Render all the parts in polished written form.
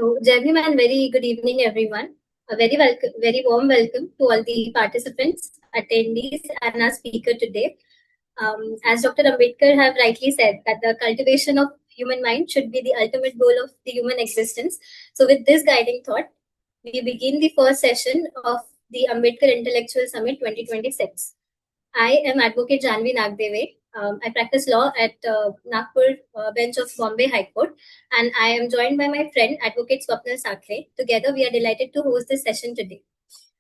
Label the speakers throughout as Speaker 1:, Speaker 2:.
Speaker 1: So, Jeremy, and very good evening, everyone. A very warm welcome to all the participants, attendees, and our speaker today. As Dr. Ambedkar have rightly said, that the cultivation of human mind should be the ultimate goal of the human existence. So, with this guiding thought, we begin the first session of the Ambedkar Intellectual Summit 2026. I am Advocate Janvi Nagdeve. I practice law at Nagpur bench of Bombay High Court, and I am joined by my friend Advocate Swapnil Sakre. Together, we are delighted to host this session today.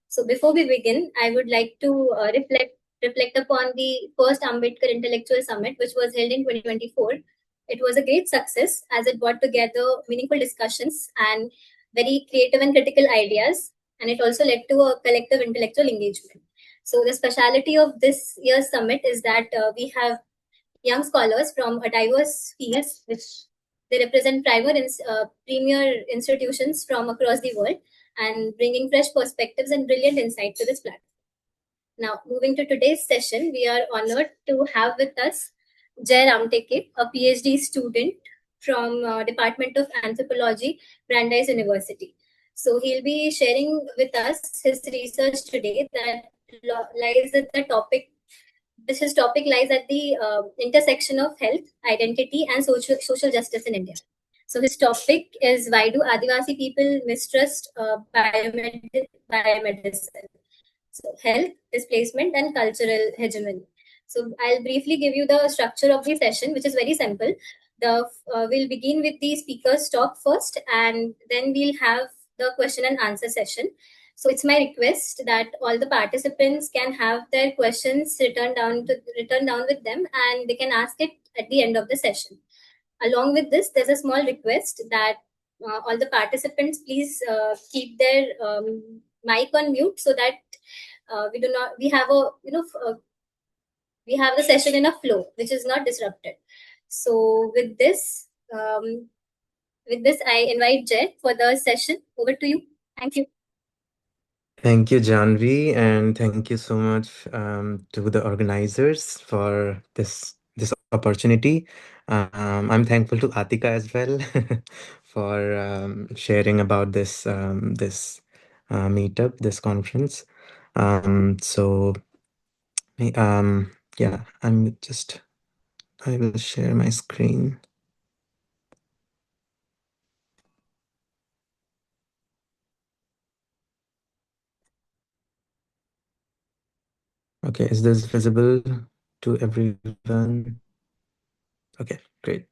Speaker 1: So, before we begin, I would like to reflect upon the first Ambedkar Intellectual Summit, which was held in 2024. It was a great success as it brought together meaningful discussions and very creative and critical ideas, and it also led to a collective intellectual engagement. So the speciality of this year's summit is that we have young scholars from a diverse fields, which they represent premier institutions from across the world and bringing fresh perspectives and brilliant insight to this platform. Now, moving to today's session, we are honored to have with us Jay Ramteke, a PhD student from Department of Anthropology, Brandeis University. So he'll be sharing with us his research today that lies at the topic. His topic lies at the intersection of health, identity, and social justice in India. So his topic is why do Adivasi people mistrust biomedicine? So health, displacement, and cultural hegemony. So I'll briefly give you the structure of the session, which is very simple. We'll begin with the speaker's talk first, and then we'll have the question and answer session. So it's my request that all the participants can have their questions written down with them, and they can ask it at the end of the session. Along with this, there's a small request that all the participants please keep their mic on mute so that we have the session in a flow which is not disrupted. So with this, I invite Jay for the session. Over to you. Thank you.
Speaker 2: Thank you, Janvi, and thank you so much to the organizers for this opportunity. I'm thankful to Atika as well for sharing about this meetup, this conference. So yeah, I will share my screen. Okay, is this visible to everyone? Okay, great.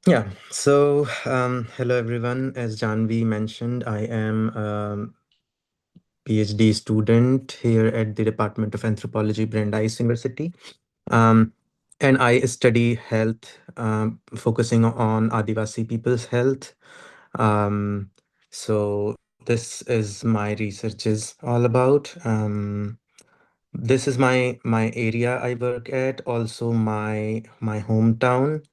Speaker 2: Yeah, so hello everyone. As Janvi mentioned, I am a PhD student here at the Department of Anthropology, Brandeis University. Um, and I study health, focusing on Adivasi people's health. So this is my research is all about. This is my area I work at, also my hometown.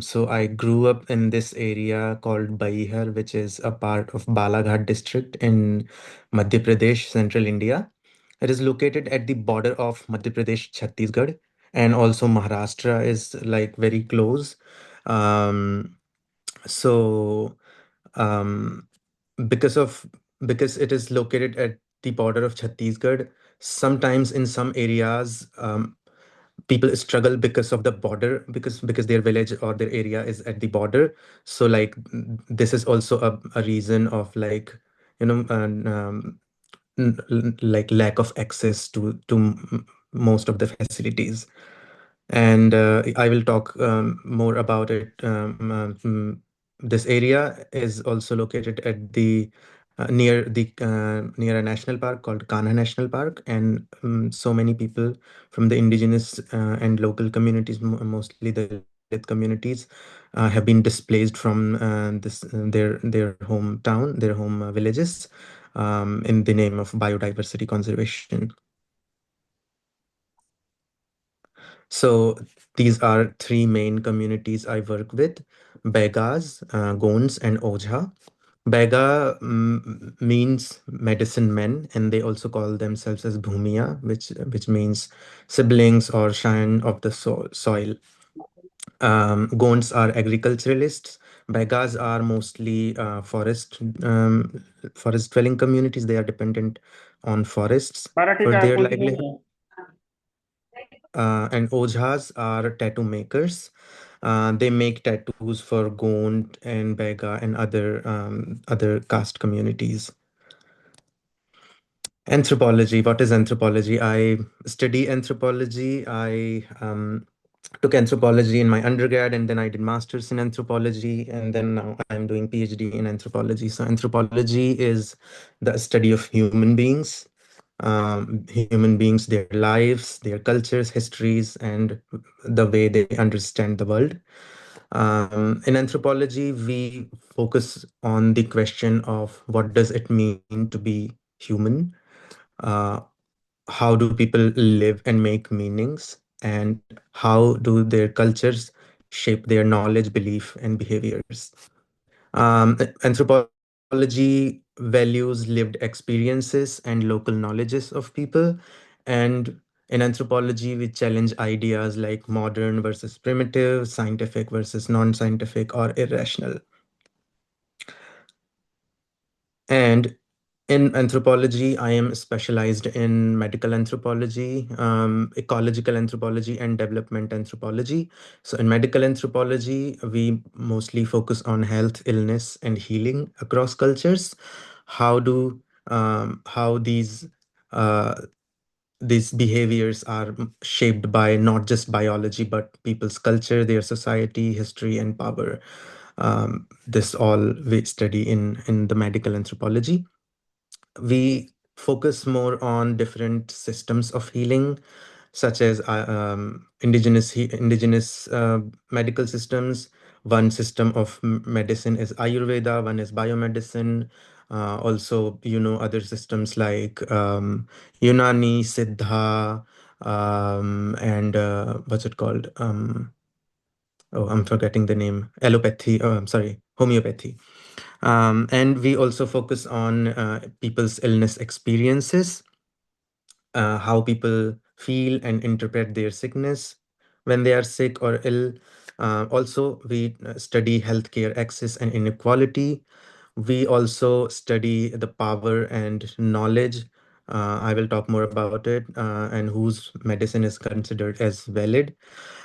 Speaker 2: So I grew up in this area called Baihar, which is a part of Balaghat district in Madhya Pradesh, central India. It is located at the border of Madhya Pradesh, Chhattisgarh, and also Maharashtra is like very close. Um, so um, because of because it is located at the border of Chhattisgarh, sometimes in some areas people struggle because of the border because their village or their area is at the border. So like this is also a reason of like like lack of access to most of the facilities. And I will talk more about it. This area is also located at the near a national park called Kanha National Park, and so many people from the indigenous and local communities, mostly the Dalit communities, have been displaced from their hometown, their home villages, in the name of biodiversity conservation. So these are three main communities I work with: Begas, Gonds, and Ojha. Bega means medicine men, and they also call themselves as Bhumiya, which means siblings or scion of the soil. Gonds are agriculturalists, Begas are mostly forest dwelling communities. They are dependent on forests for
Speaker 3: मराठीचा
Speaker 2: their
Speaker 3: position
Speaker 2: livelihood. And Ojhas are tattoo makers. They make tattoos for Gond and Bega and other caste communities. Anthropology. What is anthropology? I study anthropology. I took anthropology in my undergrad, and then I did masters in anthropology, and then now I'm doing PhD in anthropology. So anthropology is the study of human beings, their lives, their cultures, histories, and the way they understand the world. In anthropology, we focus on the question of what does it mean to be human. Uh, how do people live and make meanings, and how do their cultures shape their knowledge, belief, and behaviors. Anthropology values lived experiences and local knowledges of people, and in anthropology we challenge ideas like modern versus primitive, scientific versus non-scientific or irrational. And in anthropology, I am specialized in medical anthropology, ecological anthropology, and development anthropology. So, in medical anthropology, we mostly focus on health, illness, and healing across cultures. How do how uh, these behaviors are shaped by not just biology but people's culture, their society, history, and power. This all we study in the medical anthropology. We focus more on different systems of healing, such as indigenous medical systems. One system of medicine is Ayurveda, one is biomedicine. Also, other systems like Unani, Siddha, and what's it called? Oh, I'm forgetting the name. Allopathy. Oh, I'm sorry, homeopathy. And we also focus on people's illness experiences, how people feel and interpret their sickness when they are sick or ill. Also, we study healthcare access and inequality. We also study the power and knowledge. I will talk more about it, and whose medicine is considered as valid.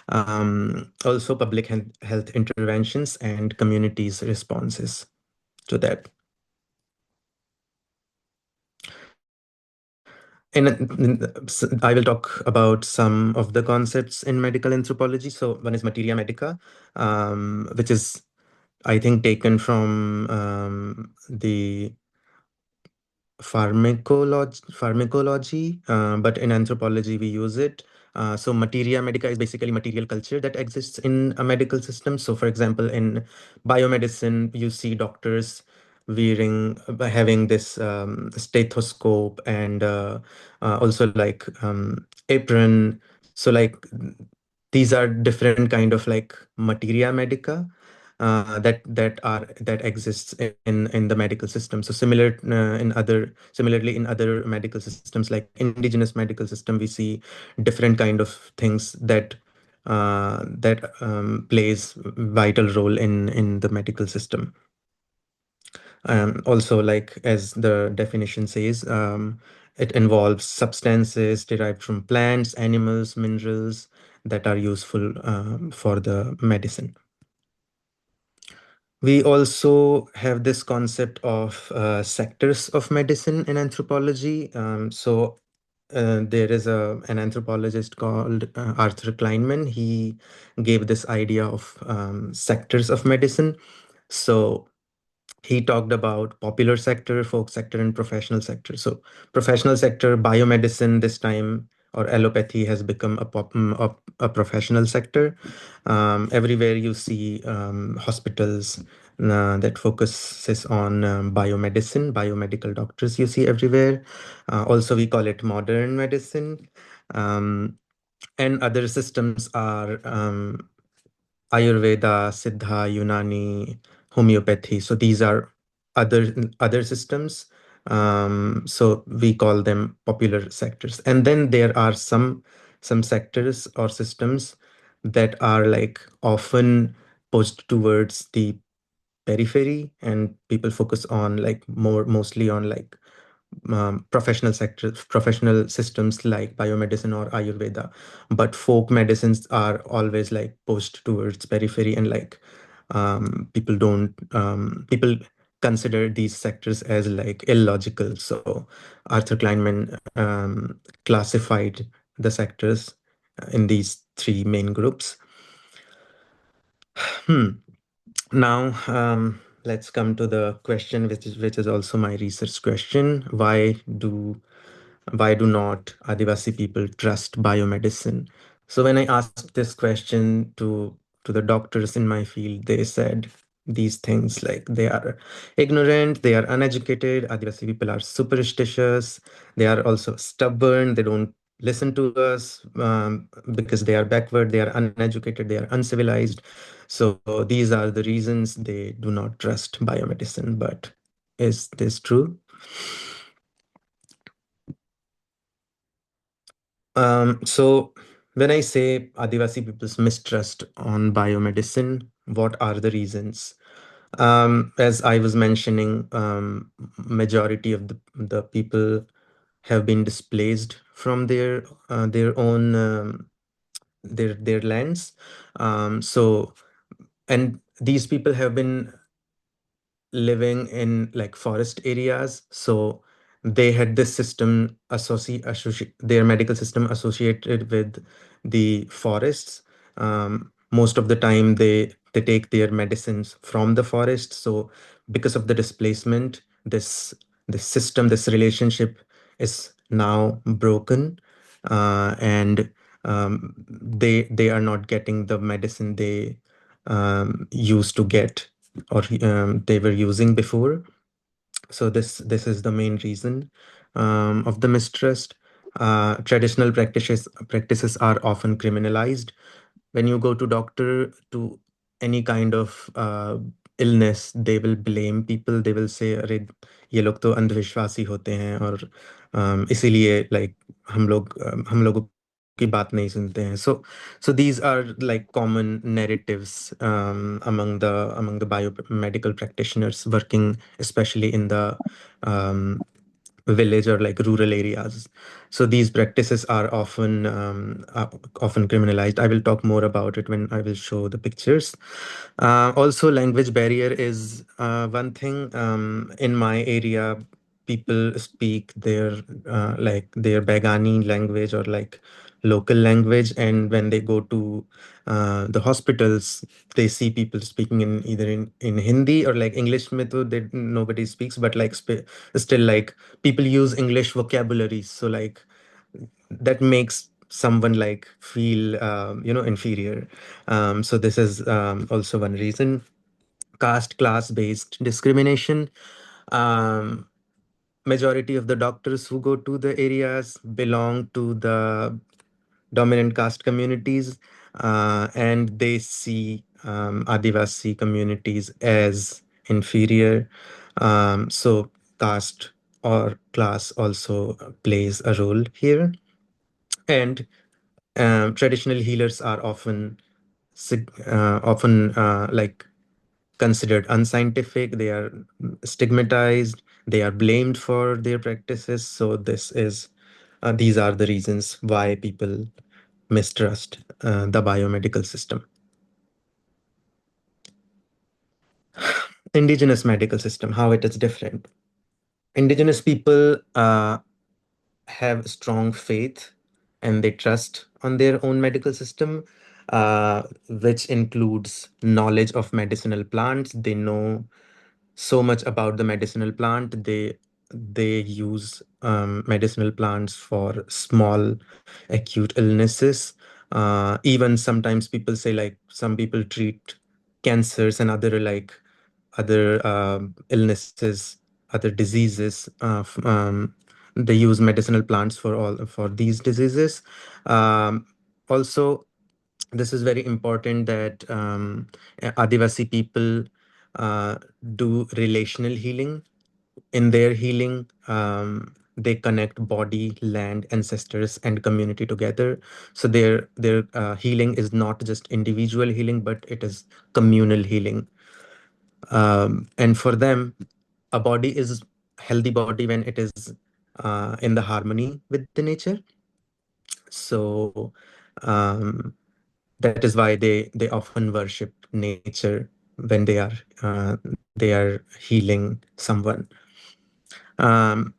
Speaker 2: Also, public health interventions and communities' responses to that. I will talk about some of the concepts in medical anthropology. So one is materia medica, which is, I think, taken from the pharmacology, but in anthropology we use it. So materia medica is basically material culture that exists in a medical system. So for example, in biomedicine you see doctors having this stethoscope, and also like apron. So like these are different kind of like materia medica that exists in the medical system. So similarly in other medical systems like indigenous medical system, we see different kind of things that plays vital role in the medical system. Also, like as the definition says, it involves substances derived from plants, animals, minerals that are useful for the medicine. We also have this concept of sectors of medicine in anthropology. There is an anthropologist called Arthur Kleinman. He gave this idea of sectors of medicine. So he talked about popular sector, folk sector, and professional sector. So professional sector, biomedicine this time, or allopathy has become a professional sector. Everywhere you see hospitals that focuses on biomedical doctors you see everywhere. Also, we call it modern medicine. Um, and other systems are Ayurveda, Siddha, Unani, homeopathy. So these are other systems. So we call them popular sectors. And then there are some sectors or systems that are like often pushed towards the periphery, and people focus on like mostly on like professional sectors, professional systems like biomedicine or Ayurveda. But folk medicines are always like pushed towards periphery, and like people don't people consider these sectors as like illogical. So Arthur Kleinman classified the sectors in these three main groups. Hmm. Now, let's come to the question, which is also my research question. Why do not Adivasi people trust biomedicine? So when I asked this question to the doctors in my field, they said these things like they are ignorant, they are uneducated, Adivasi people are superstitious, they are also stubborn, they don't listen to us because they are backward, they are uneducated, they are uncivilized. So these are the reasons they do not trust biomedicine. But is this true? So when I say Adivasi people's mistrust on biomedicine, what are the reasons? As I was mentioning, majority of the people have been displaced from their own their lands. So and these people have been living in like forest areas, so they had this system associate their medical system associated with the forests. Most of the time they take their medicines from the forest. So because of the displacement, this system, this relationship is now broken, and they are not getting the medicine they used to get, or they were using before. So this is the main reason of the mistrust. Traditional practices are often criminalized. When you go to doctor to any kind of illness, they will blame people. They will say, अरे ये लोग तो अंधविश्वासी होते हैं, और इसीलिए like हम लोगों की बात नहीं सुनते हैं. So these are like common narratives among the biomedical practitioners working especially in the um, village or like rural areas. So these practices are often criminalized. I will talk more about it when I will show the pictures. Also, language barrier is one thing. In my area, people speak their like their Bagani language or like local language, and when they go to the hospitals, they see people speaking in either in Hindi or like English. Mein to they nobody speaks, but like still like people use English vocabularies. So like that makes someone like feel inferior. So this is also one reason. Caste class based discrimination. um, Majority of the doctors who go to the areas belong to the dominant caste communities, and they see Adivasi communities as inferior. So caste or class also plays a role here. And traditional healers are often like considered unscientific. They are stigmatized. They are blamed for their practices. So these are the reasons why people mistrust the biomedical system. Indigenous medical system, how it is different. Indigenous people have strong faith and they trust on their own medical system, which includes knowledge of medicinal plants. They know so much about the medicinal plant. They use medicinal plants for small acute illnesses. Even sometimes people say like some people treat cancers and other illnesses, other diseases. They use medicinal plants for these diseases. Also, this is very important that Adivasi people uh, do relational healing. In their healing, they connect body, land, ancestors, and community together. So their healing is not just individual healing, but it is communal healing. And for them, a body is healthy body when it is in the harmony with the nature. So um, that is why they often worship nature when they are healing someone. um,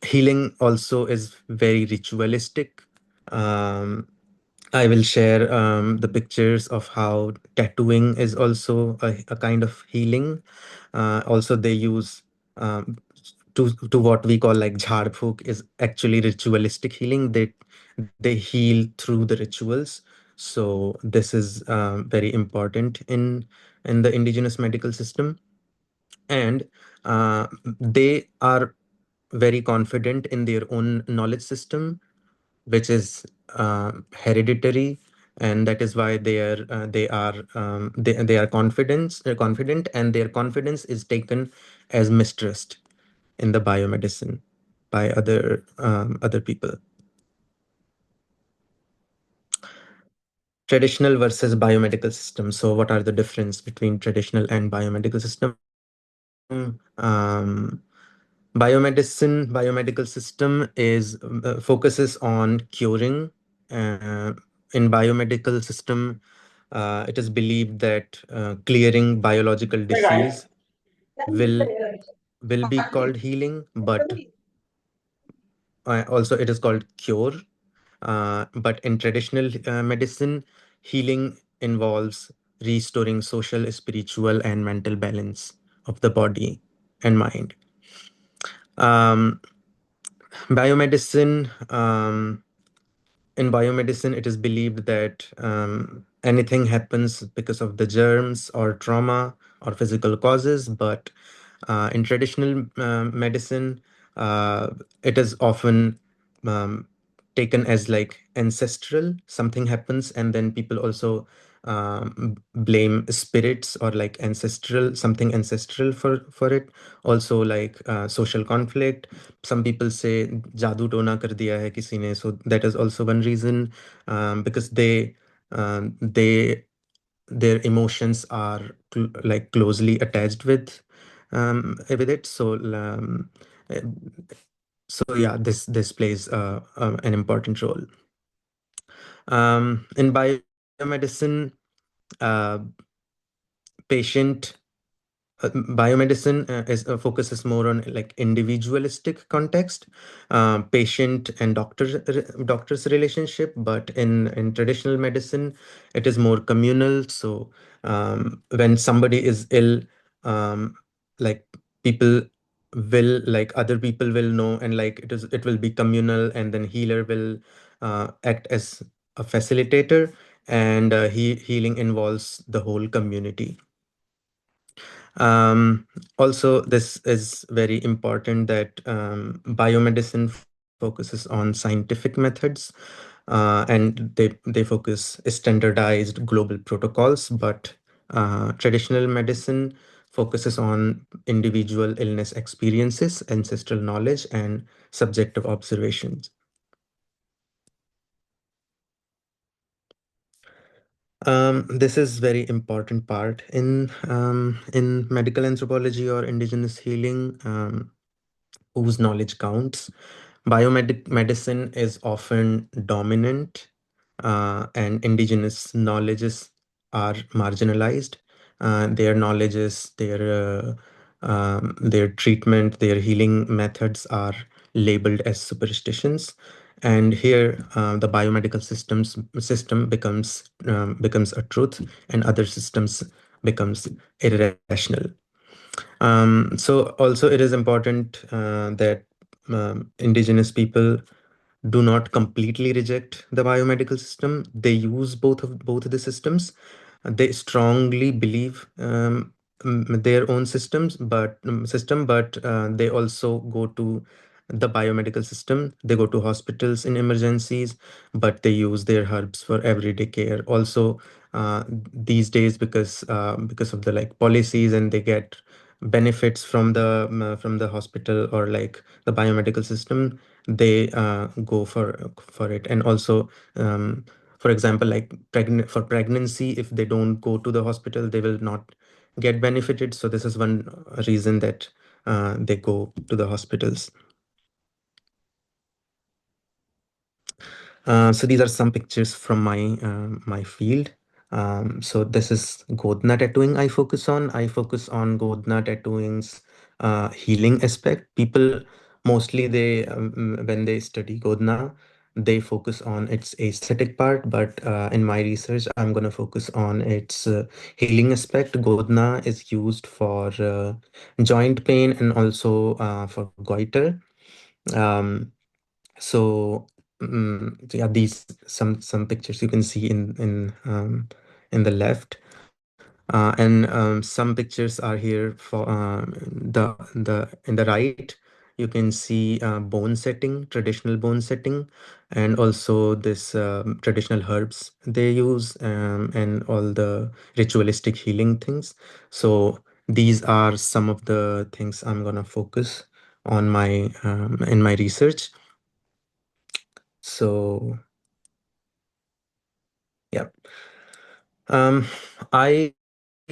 Speaker 2: Healing also is very ritualistic. um, I will share the pictures of how tattooing is also a kind of healing. Also, they use to what we call like jhad phuk is actually ritualistic healing. They heal through the rituals. So this is very important in the indigenous medical system, and they are very confident in their own knowledge system, which is hereditary, and that is why they are confident, and their confidence is taken as mistrust in the biomedicine by other people. Traditional versus biomedical system. So what are the difference between traditional and biomedical system? Biomedical system is focuses on curing. uh, in biomedical system, it is believed that clearing biological disease will will be called healing, but also it is called cure. But in traditional medicine, healing involves restoring social, spiritual, and mental balance of the body and mind. um, Biomedicine, in biomedicine, it is believed that anything happens because of the germs or trauma or physical causes, but in traditional medicine, uh, it is often um, taken as like ancestral. Something happens, and then people also blame spirits or like ancestral, something ancestral for it. Also, like social conflict. Some people say jadoo tona kar diya hai kisi ne, so that is also one reason, because they their emotions are like closely attached with it. Uh, so yeah, this plays an important role in biomedicine. uh, patient Biomedicine focuses more on like individualistic context, patient and doctor's relationship. But in traditional medicine, it is more communal. So when somebody is ill, um, like people like other people will know, and like it will be communal, and then healer will act as a facilitator, and healing involves the whole community. Also, this is very important that biomedicine focuses on scientific methods, and they focus standardized global protocols. But traditional medicine focuses on individual illness experiences, ancestral knowledge, and subjective observations. This is very important part in medical anthropology or indigenous healing. Whose knowledge counts. Biomedic medicine is often dominant, and indigenous knowledges are marginalized. Their knowledges, their treatment, their healing methods are labeled as superstitions. And here, the biomedical system becomes a truth, and other systems becomes irrational. So also it is important that indigenous people do not completely reject the biomedical system. They use both of the systems. They strongly believe their own system, but they also go to the biomedical system. They go to hospitals in emergencies, but they use their herbs for everyday care. Also, these days, because of the like policies, and they get benefits from the hospital or like the biomedical system, they go for it. And also, for example, like pregnancy, if they don't go to the hospital, they will not get benefited. So this is one reason that they go to the hospitals. So these are some pictures from my field. So this is Godna tattooing I focus on. I focus on Godna tattooing's healing aspect. People mostly when they study Godna, they focus on its aesthetic part, but in my research, I'm gonna focus on its healing aspect. Godna is used for joint pain and also for goiter. Um, so, so yeah, these some pictures you can see in the left, and some pictures are here for in the right. You can see bone setting, traditional bone setting, and also this traditional herbs they use, and all the ritualistic healing things. So these are some of the things I'm gonna focus on my in my research. So yeah, um, I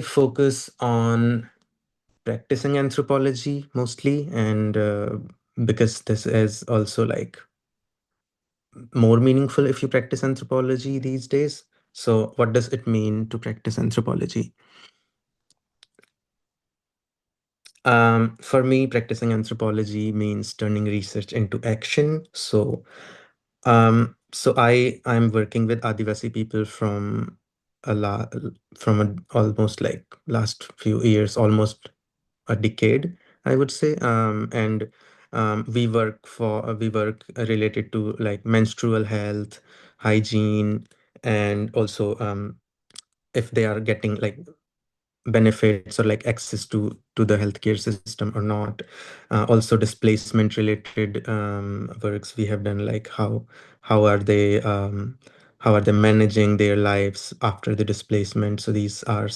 Speaker 2: focus on practicing anthropology mostly, and because this is also like more meaningful if you practice anthropology these days. So, what does it mean to practice anthropology? For me, practicing anthropology means turning research into action. So, I'm working with Adivasi people from a lot from almost like last few years, almost a decade, I would say. And we work related to like menstrual health, hygiene, and also if they are getting like benefits or like access to the healthcare system or not. Also displacement related works we have done, like how are they how are they managing their lives after the displacement. So these are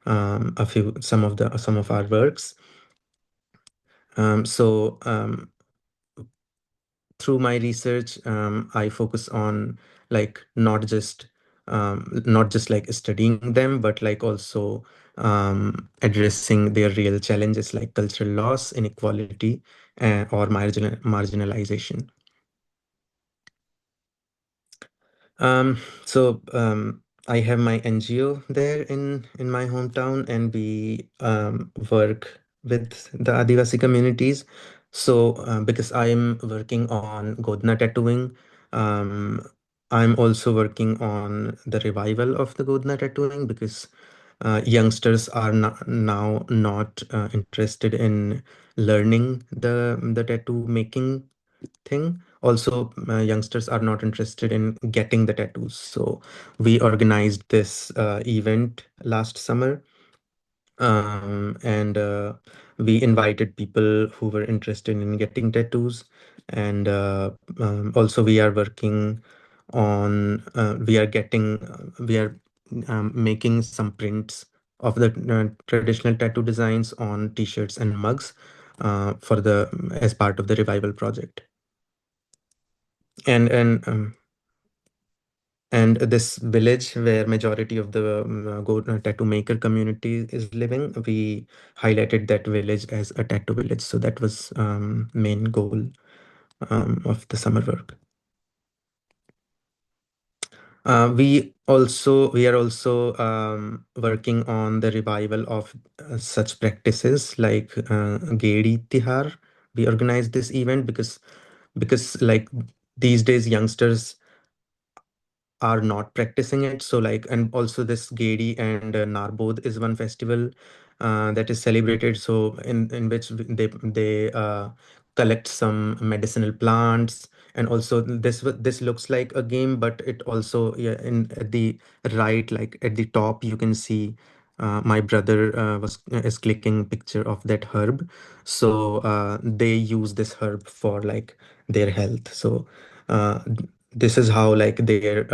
Speaker 2: a few some of our works. So through my research, I focus on like not just like studying them, but like also addressing their real challenges like cultural loss, inequality, or marginalization. Um, so I have my NGO there in my hometown, and we work with the Adivasi communities. So because I'm working on Godna tattooing, um, I'm also working on the revival of the Godna tattooing, because youngsters are now not interested in learning the tattoo making thing. Also, youngsters are not interested in getting the tattoos. So we organized this event last summer, and we invited people who were interested in getting tattoos. And also we are working on we are making some prints of the traditional tattoo designs on t-shirts and mugs for the as part of the revival project. And this village where majority of the tattoo maker community is living, we highlighted that village as a tattoo village. So that was main goal of the summer work. We are also working on the revival of such practices like Gedi Tihar. We organized this event because like these days youngsters are not practicing it. So like, and also this Gedi and Narbod is one festival that is celebrated. So in which they collect some medicinal plants. And also this looks like a game, but it also, yeah, in at the right, like at the top, you can see my brother was is clicking picture of that herb. So they use this herb for like their health. So uh, this is how like their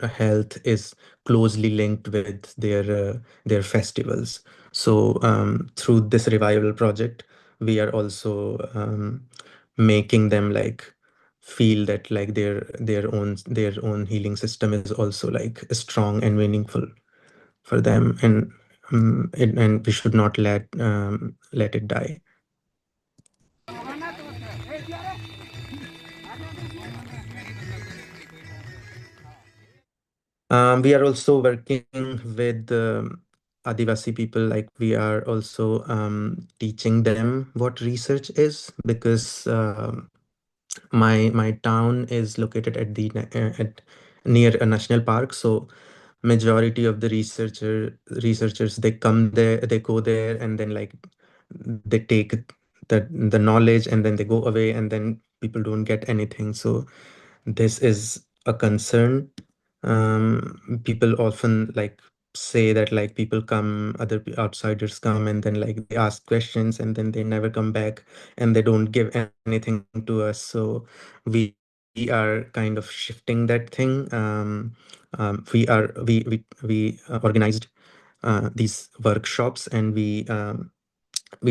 Speaker 2: health is closely linked with their festivals. So through this revival project, we are also making them like feel that like their own healing system is also like strong and meaningful for them. and we should not let it die. We are also working with Adivasi people. Like we are also teaching them what research is, because my town is located at at near a national park. So majority of the researchers, they come there, they go there, and then like they take the knowledge, and then they go away, and then people don't get anything. So this is a concern. People often like say that like people come, outsiders come, and then like they ask questions, and then they never come back, and they don't give anything to us. So we are kind of shifting that thing. We organized these workshops, and we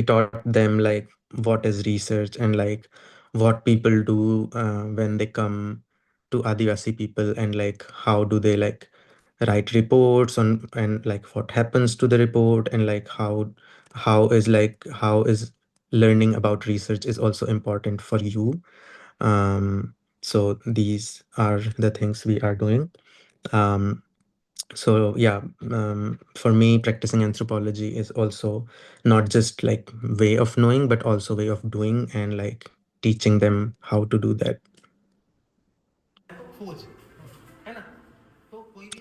Speaker 2: taught them like what is research, and like what people do when they come to Adivasi people, and like how do they like write reports on, and like what happens to the report, and like how is learning about research is also important for you. So these are the things we are doing. um, so yeah, for me, practicing anthropology is also not just like way of knowing, but also way of doing, and like teaching them how to do that.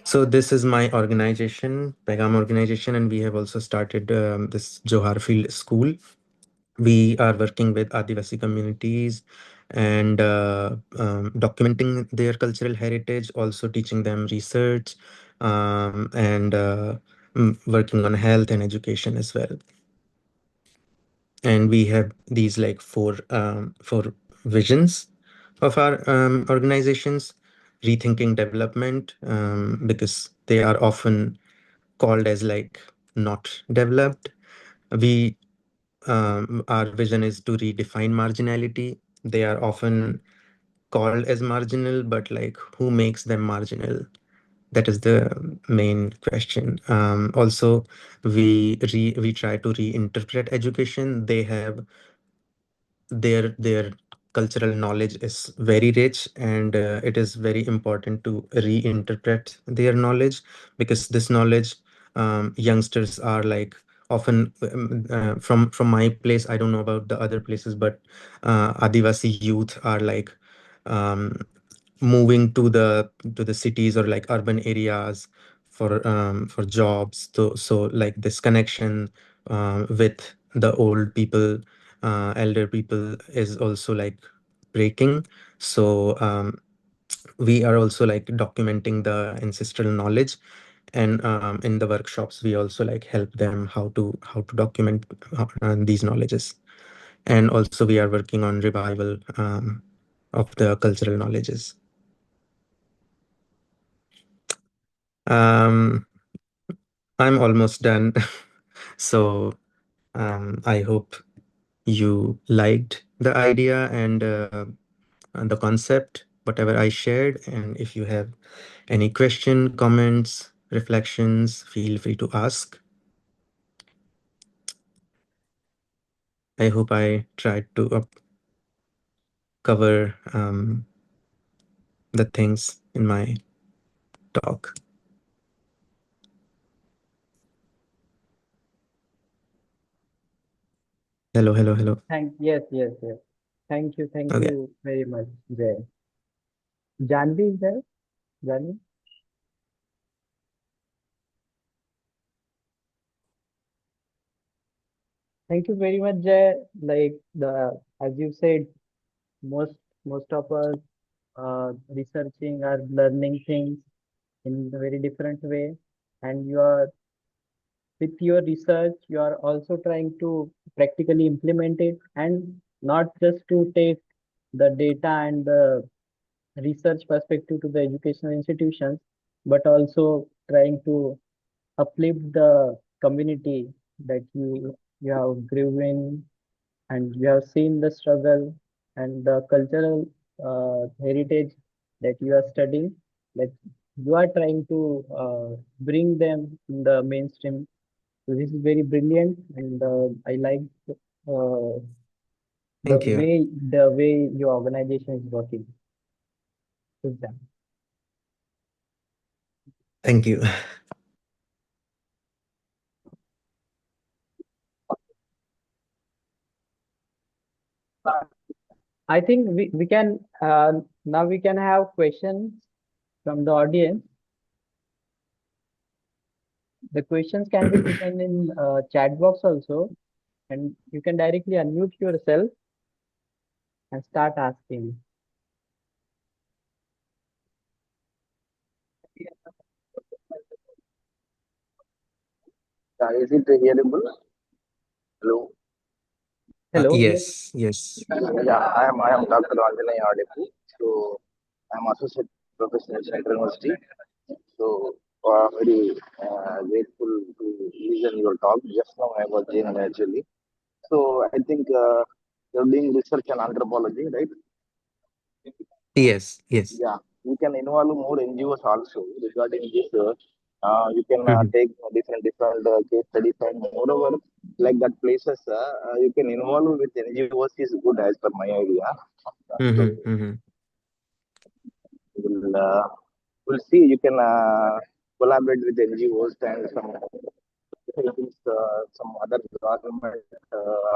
Speaker 2: So this is my organization, Pegam organization, and we have also started this Johar Field School. We are working with Adivasi communities, and documenting their cultural heritage, also teaching them research, and working on health and education as well. And we have these like four visions of our organizations: rethinking development, because they are often called as like not developed. We Our vision is to redefine marginality. They are often called as marginal, but like who makes them marginal? That is the main question. Also, we try to reinterpret education. They have their cultural knowledge is very rich, and it is very important to reinterpret their knowledge, because this knowledge, youngsters are like often, from my place, I don't know about the other places, but Adivasi youth are like um, moving to the cities or like urban areas for jobs. So like this connection with the old people, elder people, is also like breaking. So we are also like documenting the ancestral knowledge, and in the workshops we also like help them how to document these knowledges. And also we are working on revival of the cultural knowledges. um I'm almost done. So I hope you liked the idea, and the concept, whatever I shared. And if you have any question, comments, reflections, feel free to ask. I hope I tried to cover the things in my talk. Hello, hello, hello.
Speaker 3: Yes, yes, yes. Thank
Speaker 2: Okay.
Speaker 3: you very much, Jay. Janvi is there? Janvi? Thank you very much, Jay. Like as you said, most most of us researching or learning things in a very different way, and you are with your research, you are also trying to practically implement it, and not just to take the data and the research perspective to the educational institutions, but also trying to uplift the community that you have grew in, and you have seen the struggle and the cultural heritage that you are studying, that you are trying to bring them in the mainstream So this is very brilliant, and I like uh,
Speaker 2: Thank you.
Speaker 3: the way your organization is working with them.
Speaker 2: Thank you.
Speaker 3: I think we can now we can have questions from the audience. The questions can be written in chat box also, and you can directly unmute yourself and start asking.
Speaker 4: Is it hearable? Hello.
Speaker 3: Hello, yes.
Speaker 2: Yes, yes.
Speaker 4: Yeah, I am Dr. Anjanay Adepu. So I'm associate professor at Central University. So very grateful to listen your talk. Just now I was in actually. So I think you're doing research on anthropology, right?
Speaker 2: Yes, yes.
Speaker 4: Yeah, you can involve more NGOs also regarding this. You can
Speaker 2: Mhm,
Speaker 4: take different case studies, and moreover, like that places you can involve with NGOs is good as per my idea. So
Speaker 2: mhm, mhm,
Speaker 4: we'll see. You can collaborate with NGOs and some societies, some other government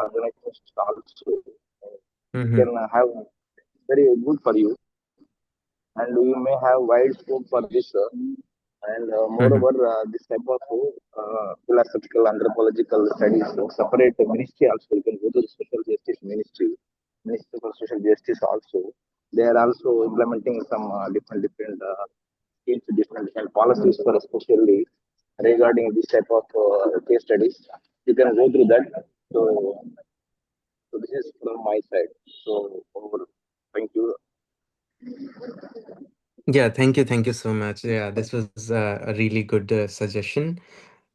Speaker 4: organizations also. You
Speaker 2: mhm,
Speaker 4: can have very good for you, and you may have wide scope for this. And
Speaker 2: mhm,
Speaker 4: moreover, this type of philosophical anthropological studies, separate ministry also. You can go to the social justice ministry, Ministry for Social Justice also. They are also implementing some different schemes, different policies for especially regarding this type of case studies. You can go through that. So, so this is from my side. So, over. Thank you.
Speaker 2: Yeah, thank you so much. Yeah, this was a really good suggestion.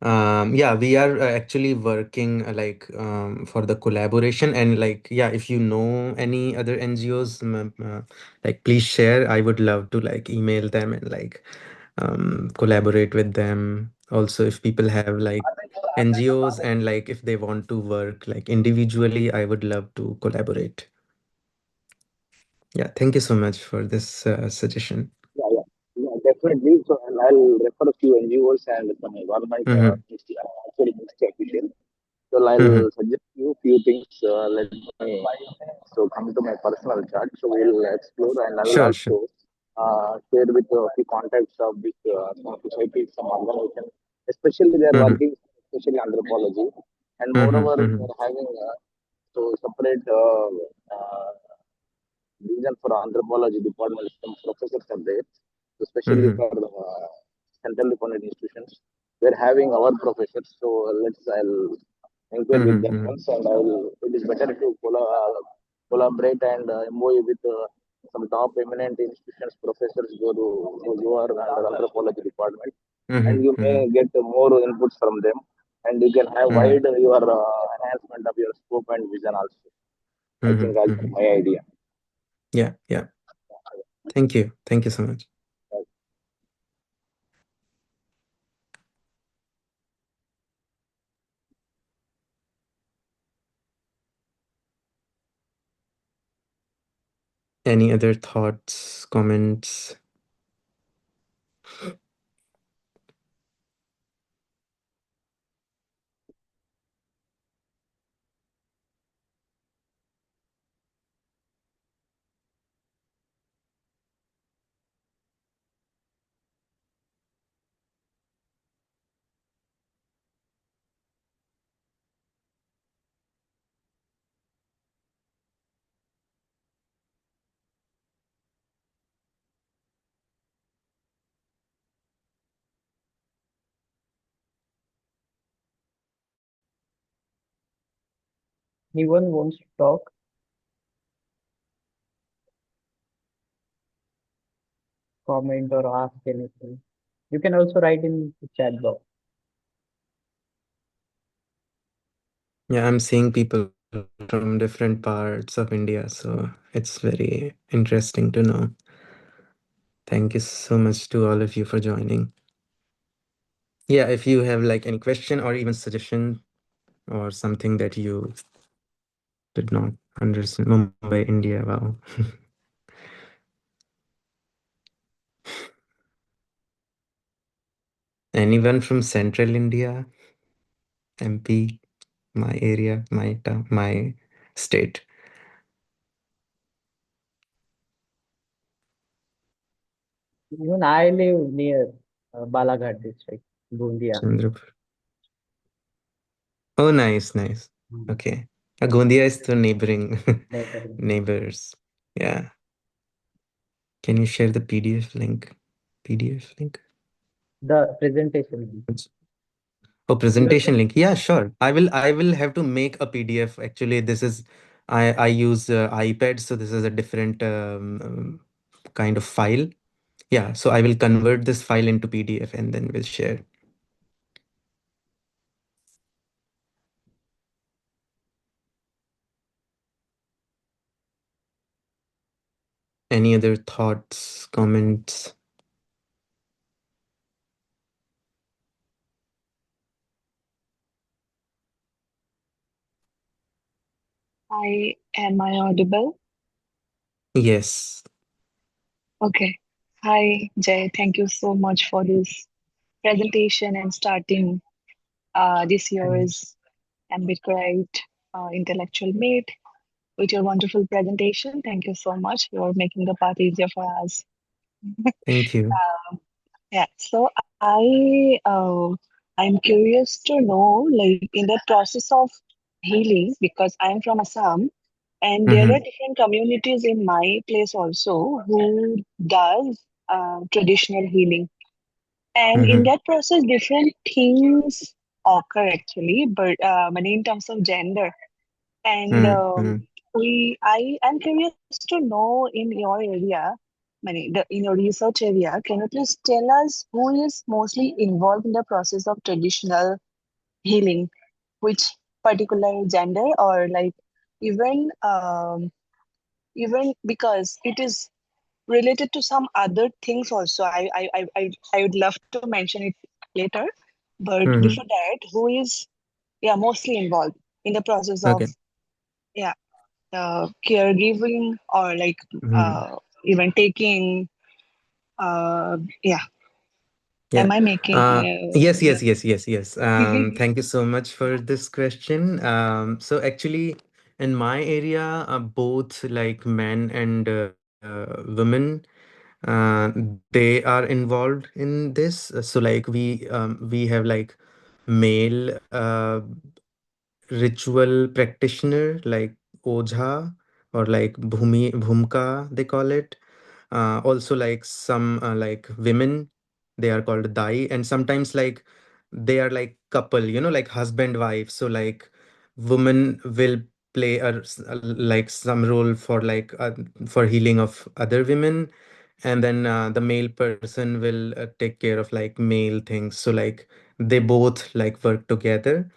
Speaker 2: Yeah, we are actually working for the collaboration, and like, yeah, if you know any other NGOs, like please share. I would love to like email them and like collaborate with them. Also, if people have like NGOs and like if they want to work like individually, I would love to collaborate. Yeah, thank you so much for this suggestion.
Speaker 4: Yeah, definitely. So, and I'll refer a few NGOs and some government
Speaker 2: Mm-hmm.
Speaker 4: actually ministry officials. So,
Speaker 2: Mm-hmm.
Speaker 4: I'll suggest you few things. Let me so come to my personal chat. So, we'll explore, and I will
Speaker 2: Sure,
Speaker 4: also
Speaker 2: sure.
Speaker 4: share with a few contacts of this some societies, some organizations. Especially, they are
Speaker 2: Mm-hmm.
Speaker 4: working especially anthropology, and
Speaker 2: Mm-hmm.
Speaker 4: moreover, they
Speaker 2: Mm-hmm.
Speaker 4: are having so separate reason for anthropology department, some professors are there, especially
Speaker 2: Mm-hmm.
Speaker 4: for centrally funded institutions. We're having our professors, so I'll inquire with them
Speaker 2: Mm-hmm.
Speaker 4: once, and it is better to collaborate and MOU with some top eminent institutions, professors who are under anthropology department, and
Speaker 2: Mm-hmm.
Speaker 4: you may
Speaker 2: Mm-hmm.
Speaker 4: get more inputs from them, and you can have
Speaker 2: Mm-hmm.
Speaker 4: wide your enhancement of your scope and vision also. I think
Speaker 2: Mm-hmm.
Speaker 4: that's
Speaker 2: Mm-hmm.
Speaker 4: my idea.
Speaker 2: Yeah, yeah. Thank you. Thank you so much. Any other thoughts, comments?
Speaker 3: Anyone wants to talk, comment, or ask anything? You can also write in the chat box.
Speaker 2: Yeah, I'm seeing people from different parts of India, so it's very interesting to know. Thank you so much to all of you for joining. Yeah, if you have like any question or even suggestion or something that you did not understand. Mumbai, India, wow. Anyone from Central India, MP, my area, my town, my state?
Speaker 3: Even I live near Balaghat district, Bundia.
Speaker 2: Chandrapur. Oh, nice, nice.
Speaker 3: Mm.
Speaker 2: Okay. Gondia is the neighboring
Speaker 3: Neighboring.
Speaker 2: neighbors. Yeah. Can you share the PDF link? PDF link?
Speaker 3: The presentation.
Speaker 2: Oh, presentation link. Yeah, sure. I will have to make a PDF. Actually, this is I use iPad, so this is a different kind of file. Yeah, so I will convert this file into PDF and then we'll share. Any other thoughts, comments?
Speaker 5: Am I audible?
Speaker 2: Yes.
Speaker 5: Okay. Hi, Jay. Thank you so much for this presentation and starting this
Speaker 2: Mm.
Speaker 5: year's Ambedkar Intellectual Meet with your wonderful presentation. Thank you so much. You're making the path easier for us.
Speaker 2: Thank you.
Speaker 5: Yeah. So I'm curious to know, like, in the process of healing, because I'm from Assam, and there are
Speaker 2: Mm-hmm.
Speaker 5: different communities in my place also who does traditional healing. And in
Speaker 2: Mm-hmm.
Speaker 5: that process, different things occur actually, but in terms of gender. And
Speaker 2: Mm-hmm.
Speaker 5: I am curious to know in your area, in your research area, can you please tell us who is mostly involved in the process of traditional healing, which particular gender, or like even even because it is related to some other things also. I would love to mention it later, but before
Speaker 2: Mm-hmm.
Speaker 5: that, who is mostly involved in the process of
Speaker 2: Okay.
Speaker 5: yeah caregiving, or like
Speaker 2: Mm-hmm.
Speaker 5: even taking yeah,
Speaker 2: Yeah.
Speaker 5: am I making
Speaker 2: Yes,
Speaker 5: yeah.
Speaker 2: yes, yes, yes, yes. Thank you so much for this question. So actually, in my area, both like men and women, they are involved in this. So like we have like male ritual practitioner like Ojha or like Bhumka they call it. Also like some like women, they are called Dai, and sometimes like they are like couple, like husband wife. So like woman will play like some role for like for healing of other women, and then the male person will take care of like male things. So like they both like work together.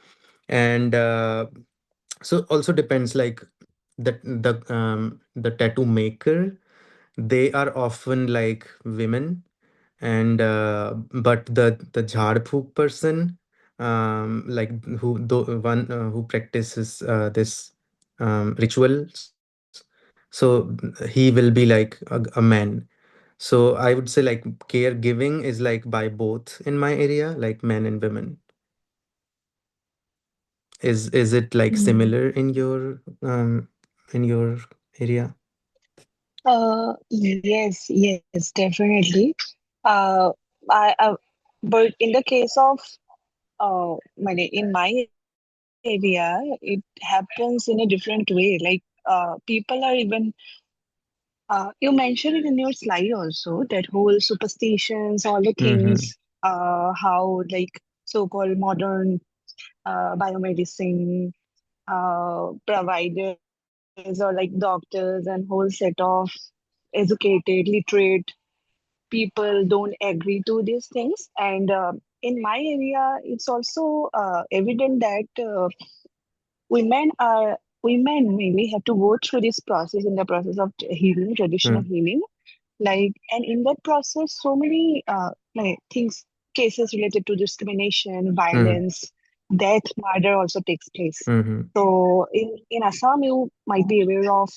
Speaker 2: And so also depends like the tattoo maker, they are often like women. And but the jhad phuk person, like who the one who practices this rituals, so he will be like a man. So I would say like caregiving is like by both in my area, like men and women. Is it like
Speaker 5: Mm.
Speaker 2: similar in your area?
Speaker 5: Yes, yes, definitely. uh I but in the case of in my area, it happens in a different way. Like people are even you mentioned it in your slide also, that whole superstitions, all the
Speaker 2: Mm-hmm.
Speaker 5: things, how like so-called modern biomedicine providers or like doctors and whole set of educated, literate people don't agree to these things. And in my area, it's also evident that women are women mainly have to go through this process, in the process of healing, traditional
Speaker 2: Mm.
Speaker 5: healing. Like, and in that process, so many like things cases related to discrimination,
Speaker 2: Mm-hmm.
Speaker 5: violence, death, murder also takes place.
Speaker 2: Mm-hmm.
Speaker 5: So in Assam, you might be aware of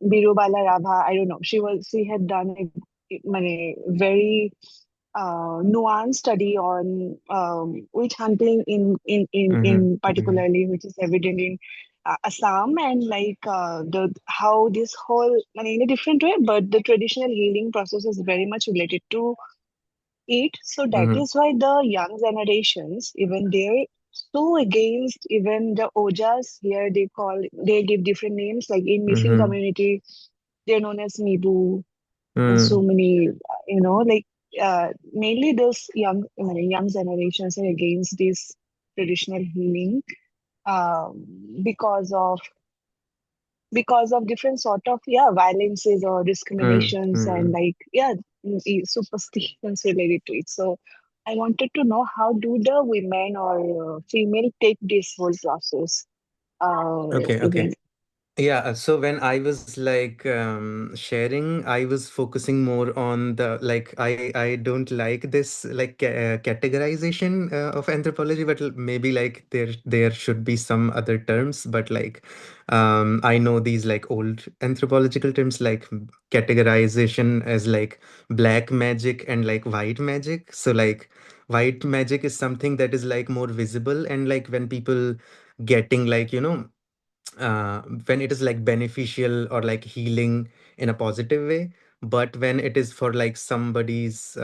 Speaker 5: Birubala Rabha. I don't know. She had done a very nuanced study on witch hunting
Speaker 2: Mm-hmm.
Speaker 5: in
Speaker 2: Mm-hmm.
Speaker 5: particularly, which is evident in Assam, and like the how this whole, I mean, in a different way, but the traditional healing process is very much related to it. So that
Speaker 2: Mm-hmm.
Speaker 5: is why the young generations, even they're so against even the ojas here. They give different names. Like in missing
Speaker 2: Mm-hmm.
Speaker 5: community, they're known as Mibu, and so
Speaker 2: Mm.
Speaker 5: many, like mainly those young generations are against this traditional healing um, because of different sort of violences or
Speaker 2: Mm.
Speaker 5: discriminations, and
Speaker 2: Mm.
Speaker 5: like superstitions related to it. So I wanted to know, how do the women or female take this whole process,
Speaker 2: Okay,
Speaker 5: even.
Speaker 2: okay. Yeah, so when I was like sharing, I was focusing more on the like I don't like this like categorization of anthropology, but maybe like there should be some other terms. But like I know these like old anthropological terms like categorization as like black magic and like white magic. So like white magic is something that is like more visible, and like when people getting like when it is like beneficial or like healing in a positive way, but when it is for like somebody's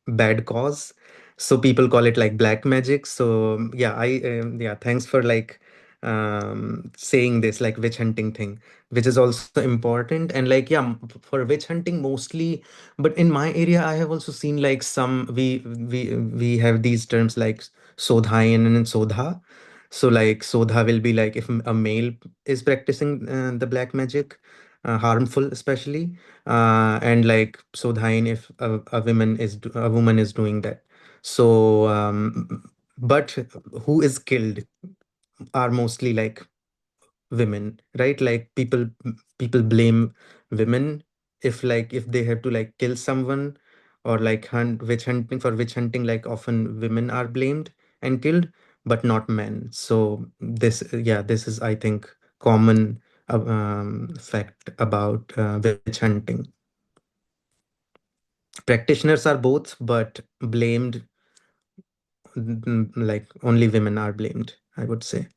Speaker 2: bad cause, so people call it like black magic. So yeah, yeah, thanks for like saying this like witch hunting thing, which is also important. And like yeah, for witch hunting mostly, but in my area I have also seen like some we have these terms like sodhayan and sodha. So like sodha will be like if a male is practicing the black magic, harmful especially, and like sodhain if a woman is doing that. So but who is killed are mostly like women, right? Like people blame women if like if they have to like kill someone or like hunt witch hunting. For witch hunting, like often women are blamed and killed, but not men. So this yeah, this is I think common fact about witch hunting. Practitioners are both, but blamed, like only women are blamed, I would say.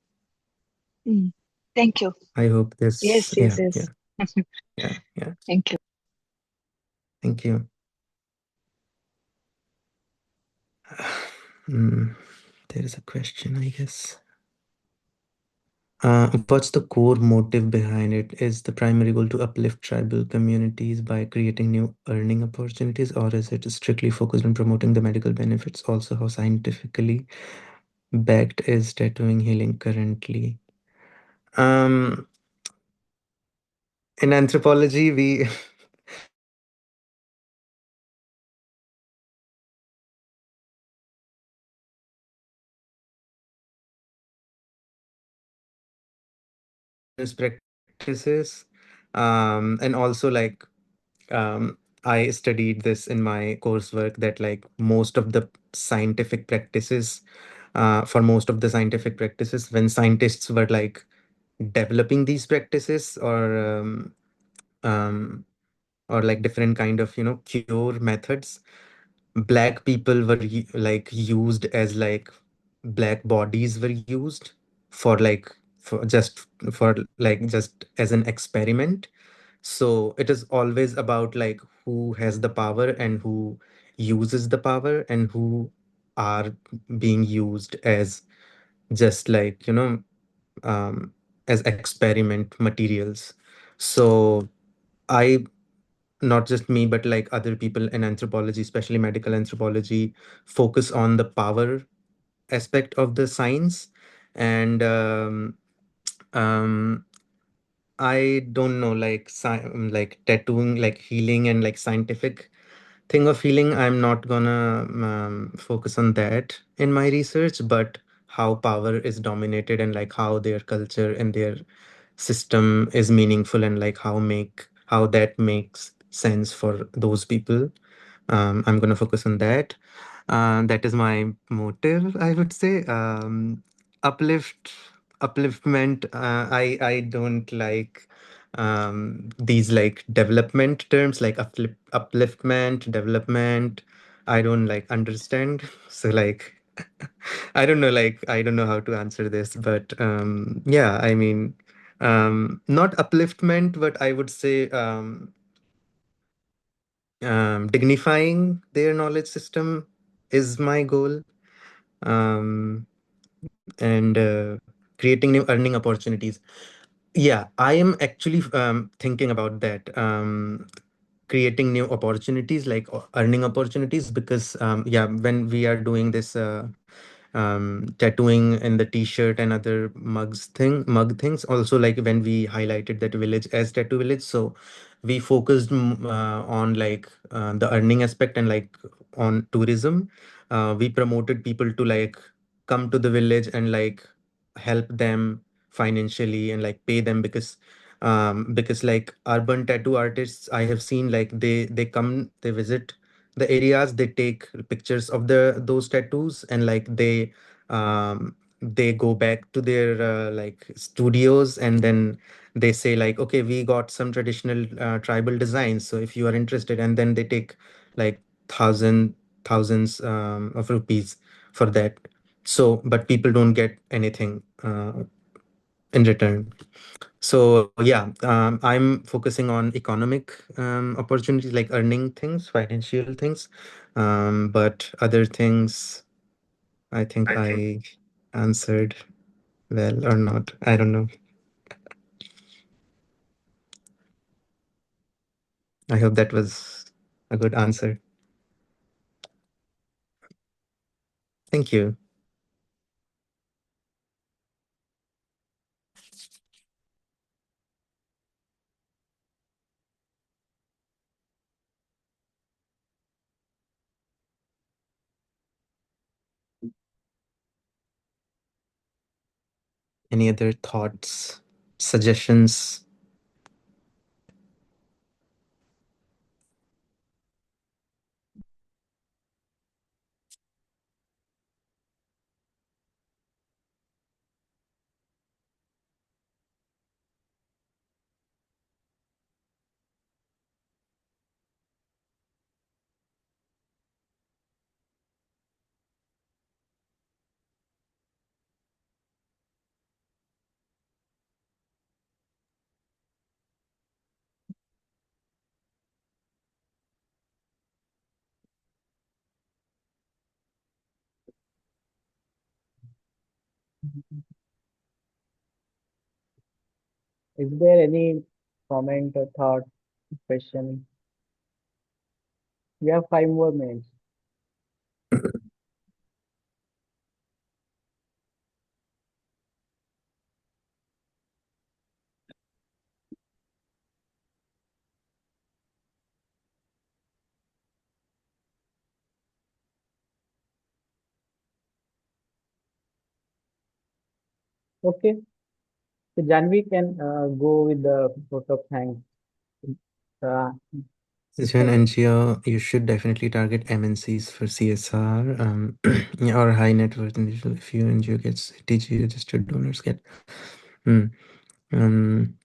Speaker 5: Mm. Thank you.
Speaker 2: I hope this,
Speaker 5: Yes, yes,
Speaker 2: yeah,
Speaker 5: yes.
Speaker 2: yeah, yeah, yeah.
Speaker 5: Thank you.
Speaker 2: Thank you. Hmm, there is a question, I guess. What's the core motive behind it? Is the primary goal to uplift tribal communities by creating new earning opportunities, or is it strictly focused on promoting the medical benefits? Also, how scientifically backed is tattooing healing currently? Um, in anthropology, we practices, and also like I studied this in my coursework that like most of the scientific practices, for most of the scientific practices, when scientists were like developing these practices um, or like different kind of cure methods, black people were like used as like black bodies were used for like for like just as an experiment. So it is always about like who has the power and who uses the power and who are being used as just like as experiment materials. So I, not just me but like other people in anthropology, especially medical anthropology, focus on the power aspect of the science. And um I don't know, like like tattooing, like healing and like scientific thing of healing. I'm not gonna focus on that in my research, but how power is dominated and like how their culture and their system is meaningful and like how that makes sense for those people. I'm going to focus on that. That is my motive, I would say. Uplift, upliftment. I don't like these like development terms like upliftment, development. I don't like understand. So like, I don't know. Like, I don't know how to answer this, but yeah. I mean, not upliftment, but I would say dignifying their knowledge system is my goal, and creating new earning opportunities. Yeah, I am actually thinking about that. Creating new opportunities like earning opportunities, because yeah, when we are doing this tattooing in the t-shirt and other mug things, also like when we highlighted that village as tattoo village, so we focused on like the earning aspect and like on tourism. We promoted people to like come to the village and like help them financially and like pay them, because like urban tattoo artists I have seen, like they come, they visit the areas, they take pictures of those tattoos, and like they go back to their like studios, and then they say like, okay, we got some traditional tribal designs, so if you are interested, and then they take like thousands of rupees for that. So but people don't get anything in return. So yeah, I'm focusing on economic opportunities, like earning things, financial things. But other things, I think I answered well or not. I don't know. I hope that was a good answer. Thank you. Any other thoughts, suggestions?
Speaker 3: Is there any comment or thought, question? We have 5 more minutes. Okay, so Janvi can go with the vote of thanks. Uh,
Speaker 2: As an NGO, you should definitely target MNCs for CSR, or high net worth individual. If your NGO gets ATG registered, donors get. Mm, um,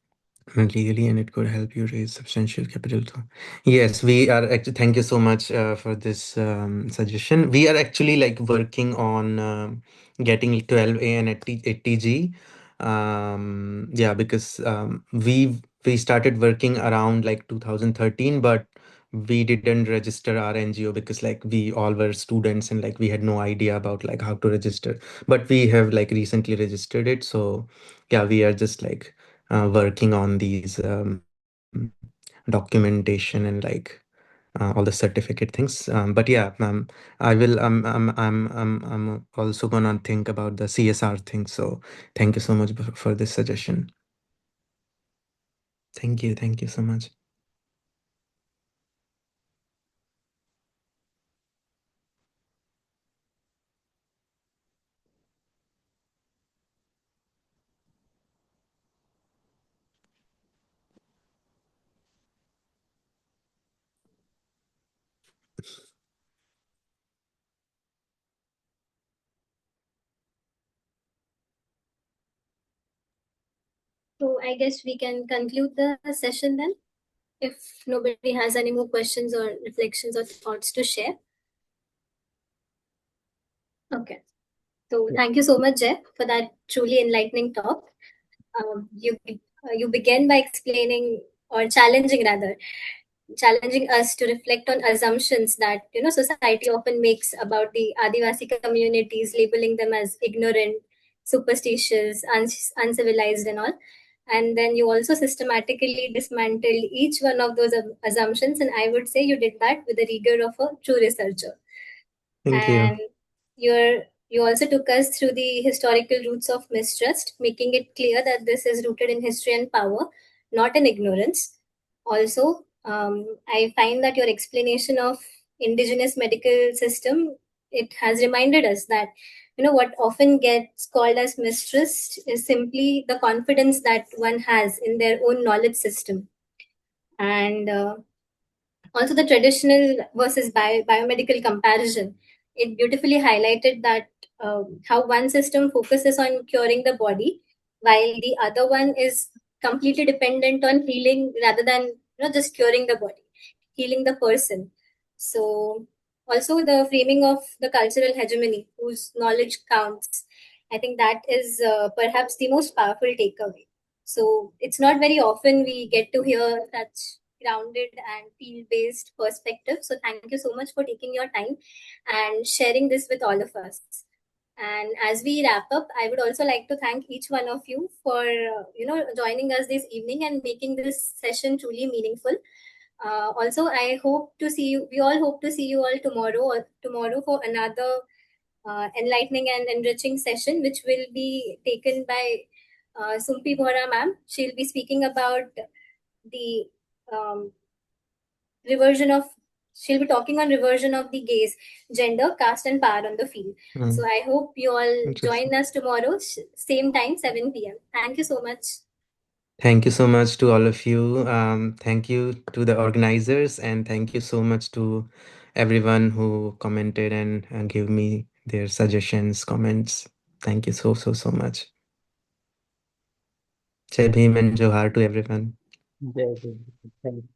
Speaker 2: legally, and it could help you raise substantial capital too. Yes, we are actually, thank you so much for this suggestion. We are actually like working on getting 12A and 80G. Yeah, because we started working around like 2013, but we didn't register our NGO because like we all were students and like we had no idea about like how to register. But we have like recently registered it. So yeah, we are just like working on these documentation and like all the certificate things. But yeah, I will. I'm also gonna think about the CSR thing. So thank you so much for this suggestion. Thank you. Thank you so much.
Speaker 1: I guess we can conclude the session then, if nobody has any more questions or reflections or thoughts to share. Okay. So thank you so much, Jay, for that truly enlightening talk. You began by explaining, or challenging us to reflect on assumptions that society often makes about the Adivasi communities, labeling them as ignorant, superstitious, uncivilized, and all. And then you also systematically dismantled each one of those assumptions, and I would say you did that with the rigor of a true researcher.
Speaker 2: Thank you.
Speaker 1: And you also took us through the historical roots of mistrust, making it clear that this is rooted in history and power, not in ignorance. Also, I find that your explanation of indigenous medical system, it has reminded us that what often gets called as mistrust is simply the confidence that one has in their own knowledge system. And also the traditional versus biomedical comparison, it beautifully highlighted that how one system focuses on curing the body, while the other one is completely dependent on healing rather than just curing the body, healing the person. So also the framing of the cultural hegemony, whose knowledge counts, I think that is perhaps the most powerful takeaway. So it's not very often we get to hear such grounded and field-based perspective. So thank you so much for taking your time and sharing this with all of us. And as we wrap up, I would also like to thank each one of you for joining us this evening and making this session truly meaningful. Also, I hope to see you. We all hope to see you all tomorrow for another enlightening and enriching session, which will be taken by Sumpi Bora ma'am. She'll be speaking about the um, reversion of she'll be talking on reversion of the gaze, gender, caste, and power on the field. So I hope you all join us tomorrow, same time, 7 p.m. Thank you so much.
Speaker 2: Thank you so much to all of you. Thank you to the organizers, and thank you so much to everyone who commented and gave me their suggestions, comments. Thank you so much. Jai Bhim and Johar to everyone.
Speaker 3: Jai Hind. Thank you.